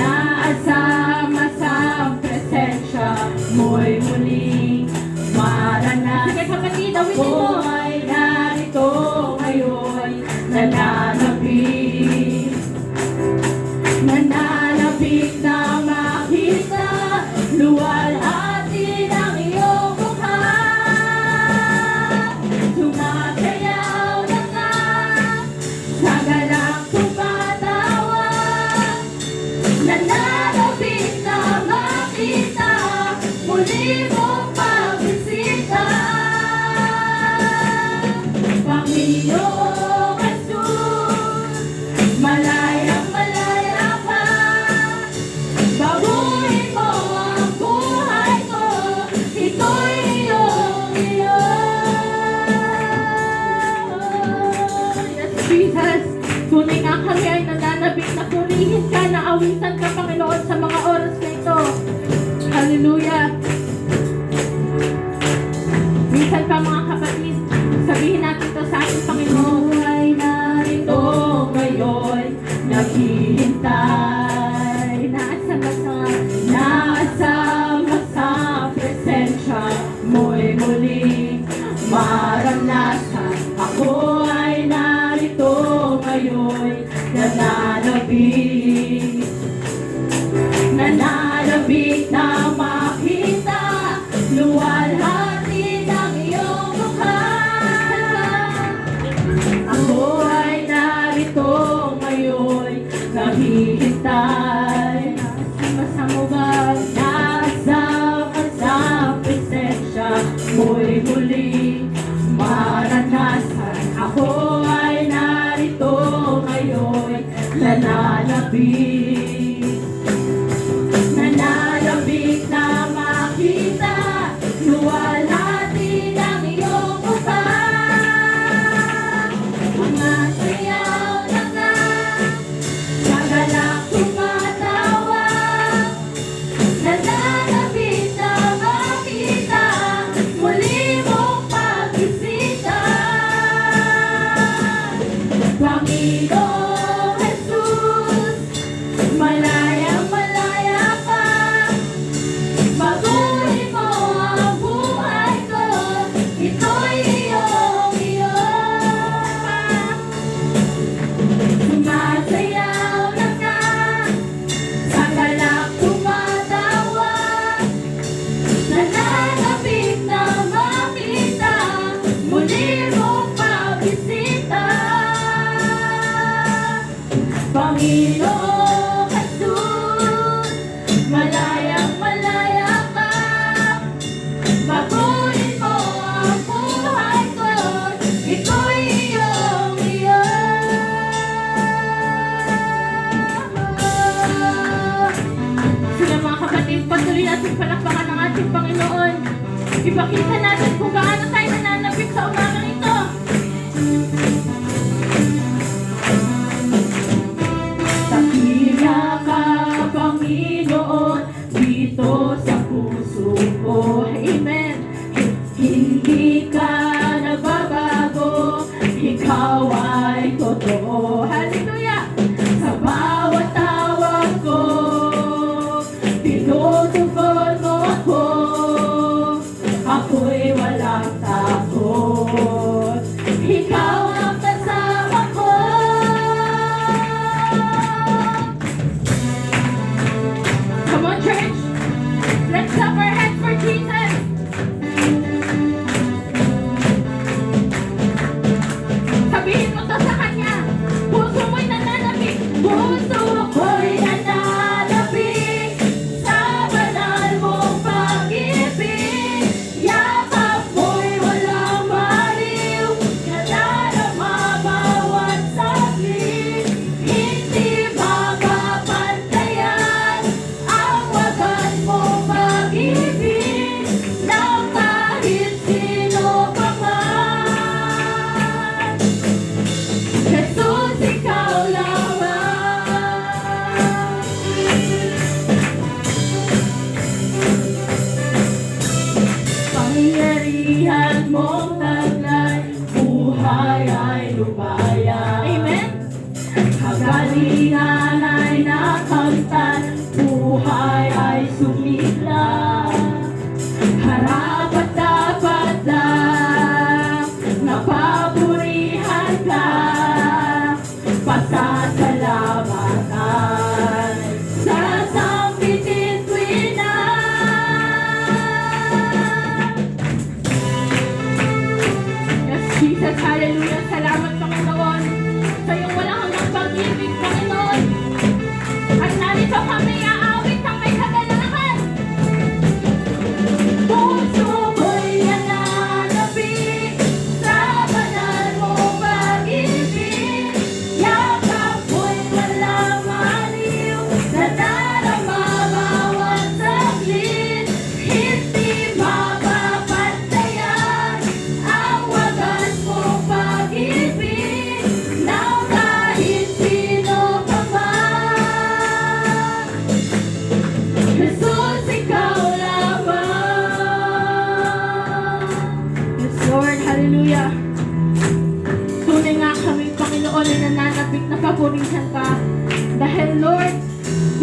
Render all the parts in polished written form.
naasama sa presensya mo'y muling maranasan. Sige kapatid, awitin mo. Ako ay narito ngayon, nananabik. Nananabik na makita, luwalhati ng iyong mukha. Sumasayaw na nga, sa galak tumatawa. Nananabik na makita, muli mong pagbisita. Panginoong Jesus, malayang malaya ka. Baguhin mo ang buhay ko, ito'y iyong. Yes, Jesus, tunay nga kami ay nananabik na purihin ka, na awitan ka, Panginoon, sa mga oras na ito. Hallelujah. Minsan pa mga kapatid, sabihin natin ito sa ating Panginoon. Ay narito ngayon, naghihintay. Naasama sa presensya mo'y muling maranasan. Ako ay narito ngayon, nananabik. Nananabik na makita, luwalhati ng iyong mukha. Ako ay narito ngayon, naghihintay. Masamugal, nasama sa presensya mo'y muling maranasan. Ako ay narito ngayon, nananabik. Nananabik na makita, luwalhati ng iyong mukha. Mga sayaw na nga, sa galak tumatawa. Nananabik na makita, muli mong pagbisita. Panginoong Jesus, malayang malaya ka. Baguhin mo ang buhay ko, ito'y iyong. Sumasayaw na nga, sa galak tumatawa. Nananabik na makita, muli mong mabisita. Panginoong Jesus, malayang malaya ka. Baguhin mo ang buhay ko, ito'y iyong. Sila mga kapatid, patuloy natin palakpakan ng ating Panginoon. Ipakita natin kung gaano tayo nananabik sa umagang ito. Takila ka, Panginoon, dito sa puso ko. Amen. Hindi ka nagbabago, ikaw ay totoo. Hallelujah! Sa bawat tawag ko, tinutugon mo ako. Ako'y walang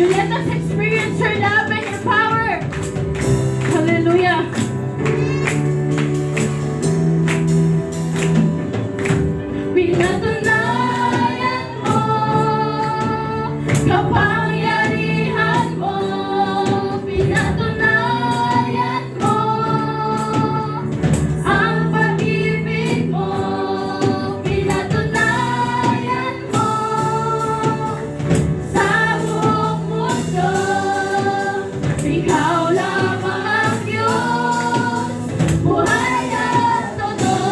You let us experience your love and your power. Hallelujah. Pinatunayan mo, kapangyarihan mo, pinatunayan mo, ang pag-ibig mo, pinatunayan mo, sa buong mundo, ikaw lamang ang Diyos, buhay at totoo.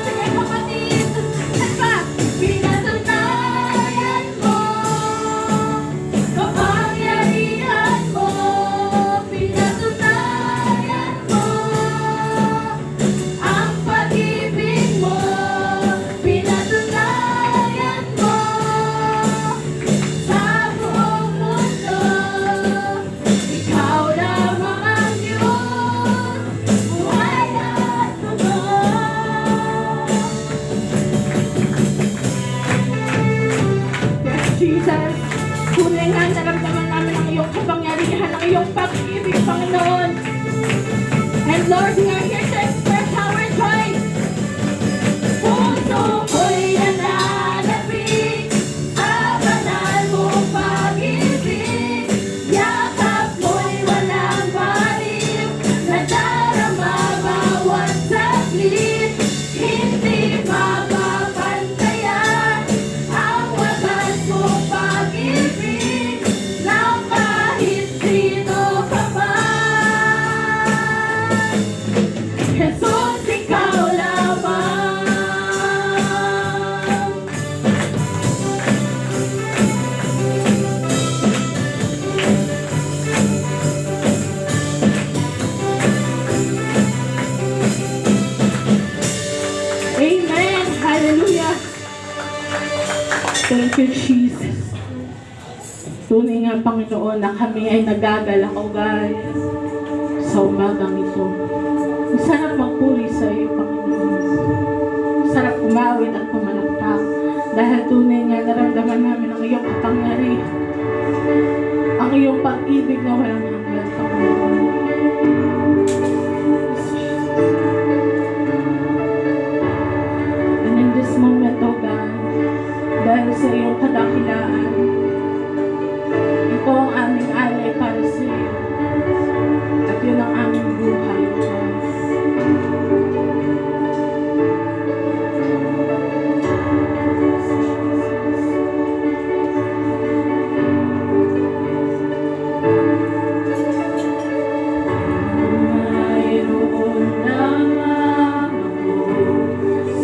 Sige kapatid, pinatunayan mo, kapangyarihan mo, pinatunayan mo, ang pag-ibig mo, pinatunayan mo, sa buong mundo, ikaw lamang ang Diyos, buhay at totoo. Yes, Jesus. Tunay nga naramdaman namin ang iyong kapangyarihan, ang iyong pag-ibig, Panginoon. And Lord, we are here to express our joy. Puso ko'y nananabik sa banal mong pag-ibig. Yakap mo'y walang baliw, nadarama bawat saglit. Hindi mapapantayan ang wagas mong pag-ibig ng kahit sino ka man. Jesus, ikaw lamang. Amen. Hallelujah. Thank you, Jesus. Tunay nga, Panginoon, na kami ay nagagalak, oh guys, sa umagang ito. Ang sarap magpuri sa iyo, Panginoon. Ang sarap umawit at pumalakpak. Dahil tunay nga naramdaman namin ang iyong kapangyarihan. Ang iyong pag-ibig na walang hanggan, Panginoon. And in this moment, oh God, dahil sa iyong kadakilaan, ito ang aming alay para sa iyo. At yun ang aming buhay, oh God. Mayroon lamang ako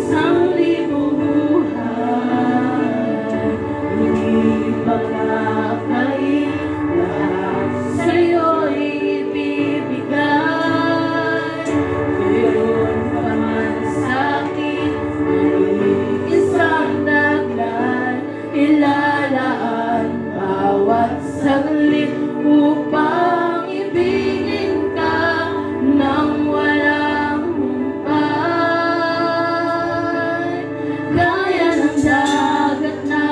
sanglibong buhay, hindi pagkakait, lahat sa'yo'y ibibigay. Mayroon pa man sa'kin, isang daglay, ilalaan bawat saglit upang ibigin ka nang walang humpay. Gaya ng dagat na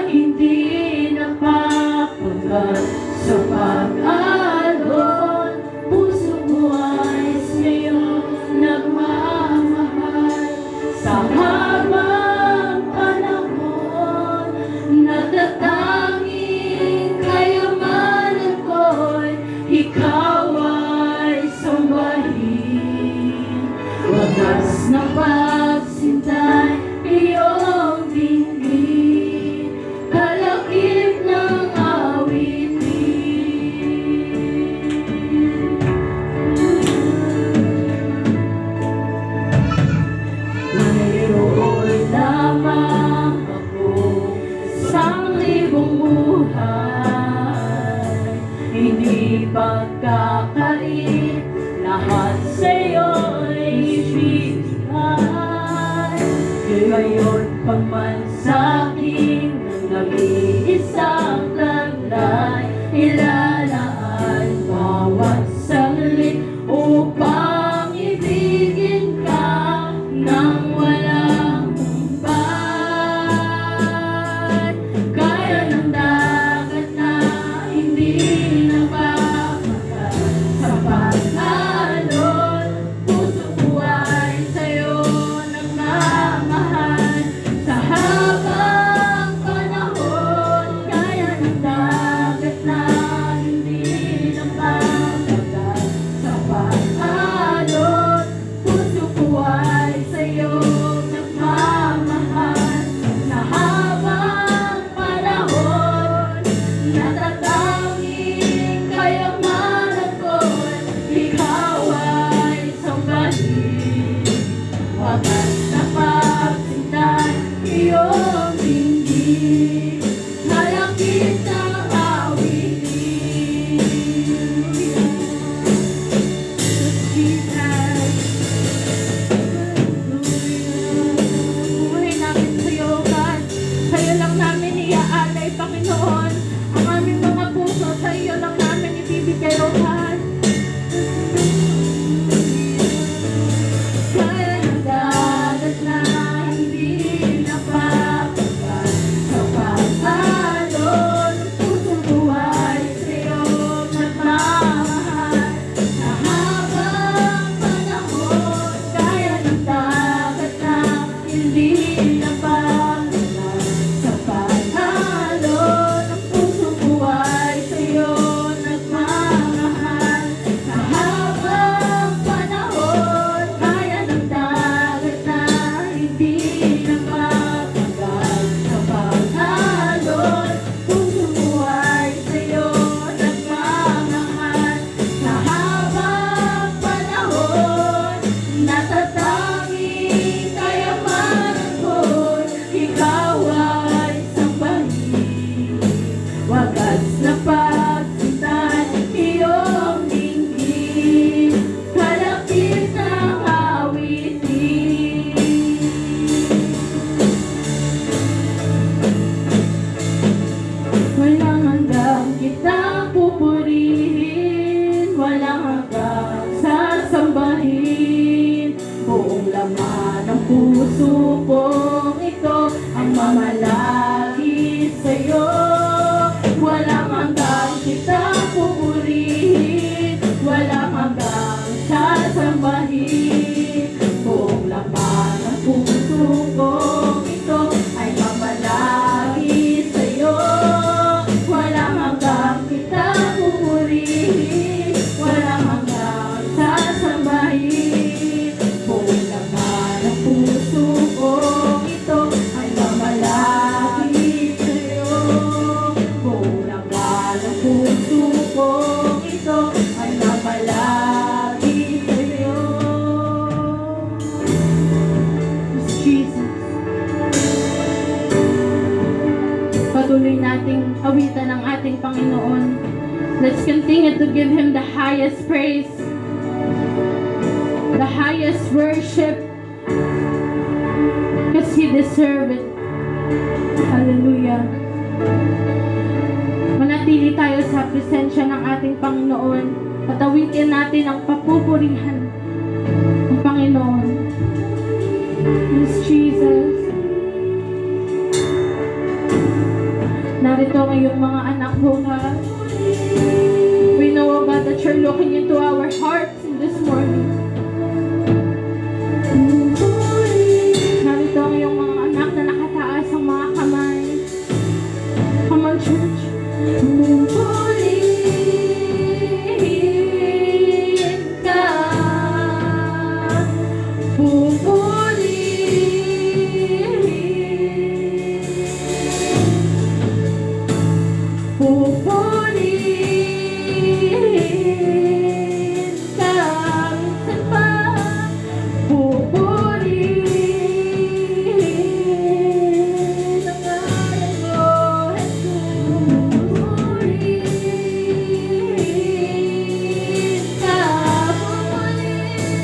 hindi napapagat sa pag-alon, puso ko ay sa'yo nagmamahal. Sa habang panahon, natatanging kayamanan ko'y ikaw ay sambahin. Wagas ng pagsintay, iyong dinggin, kalakip ng awitin. Mayroon lamang ako sanglibong buhay, hindi pagkakait, lahat sa'yo'y ibigay. Ngayon pagman sa'kin ng nag-iisang taglay, ilalaan bawat saglit upang ibigin ka nang walang humpay. Kaya ng dagat na hindi pupurihin, walang hanggang sasambahin. Buong laman ng puso kong ito ang mamalagi sa'yo. Walang hanggang kitang pupurihin, walang hanggang sasambahin. Buong laman ng puso kong ito ay mamalagi sa'yo. Walang hanggang kitang pupurihin, walang hanggang sasambahin. Buong laman ng puso kong ito ay mamalagi sa'yo. Buong laman ng puso kong ito ay mamalagi sa'yo. Jesus. Patuloy nating awitan ang ating Panginoon. Let's continue to give Him the highest praise, the highest worship, because He deserves it. Hallelujah. Manatili tayo sa presensya ng ating Panginoon. Patawitin natin ang papupurihan ng Panginoon. Yes, Jesus. Narito ang iyong mga anak mo, God. We know, God, that you're looking into our hearts in this morning. Narito ang iyong mga anak na nakataas ang mga kamay. Come on, church. Pupurihin ka. Pupurihin ka. Minsan pa. Pupurihin ang ngalan mo, Jesus. Pupurihin ka. Pupurihin.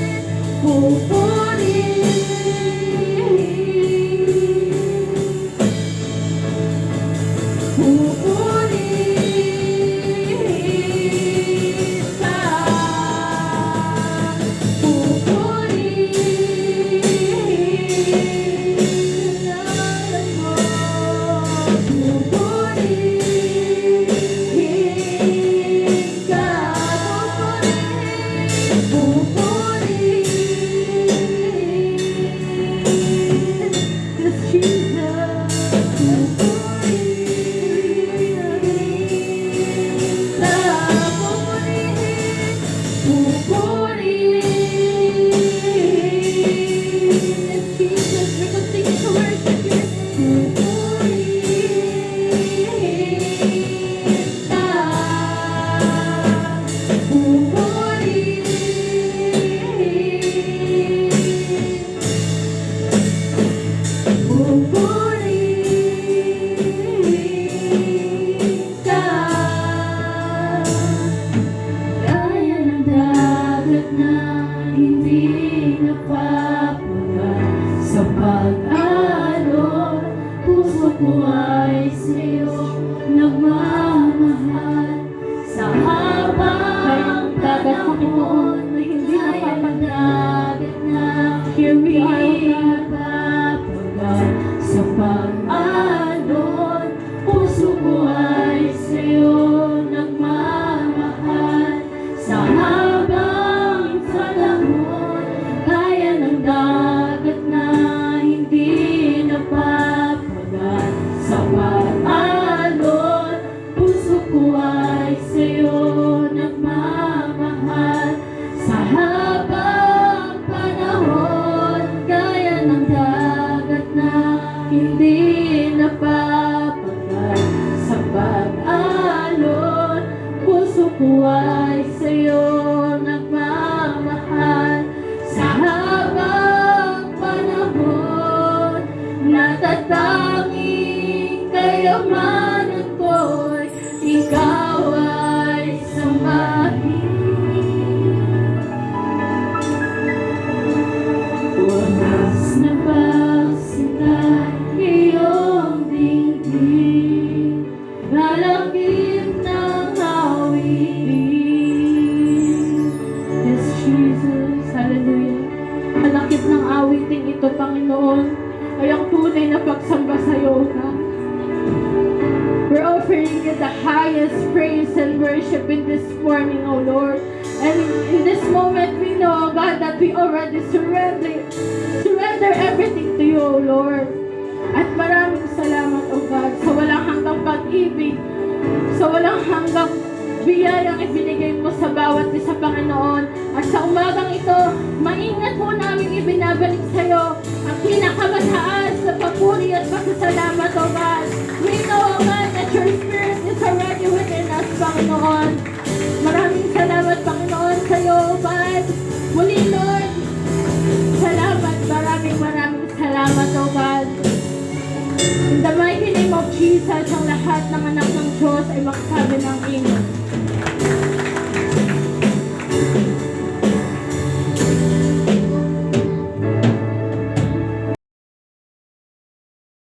Lalakip ng worship in this morning, oh Lord. And in this moment, we know, oh God, that we already surrender everything to you, oh Lord. At maraming salamat, oh God, sa walang hanggang pag-ibig, sa walang hanggang biyayang ibinigay mo sa bawat isa, Panginoon. At sa umagang ito, maingat po namin ibinabalik sa iyo ang pinakamataas na papuri at pasasalamat, O God. We know, O God, that your Spirit is already within us, Panginoon. Maraming salamat, Panginoon, sa iyo, O God. Muli, Lord, salamat, maraming salamat, O God. In the mighty name of Jesus, ang lahat ng anak ng Diyos ay magsabi ng Amen.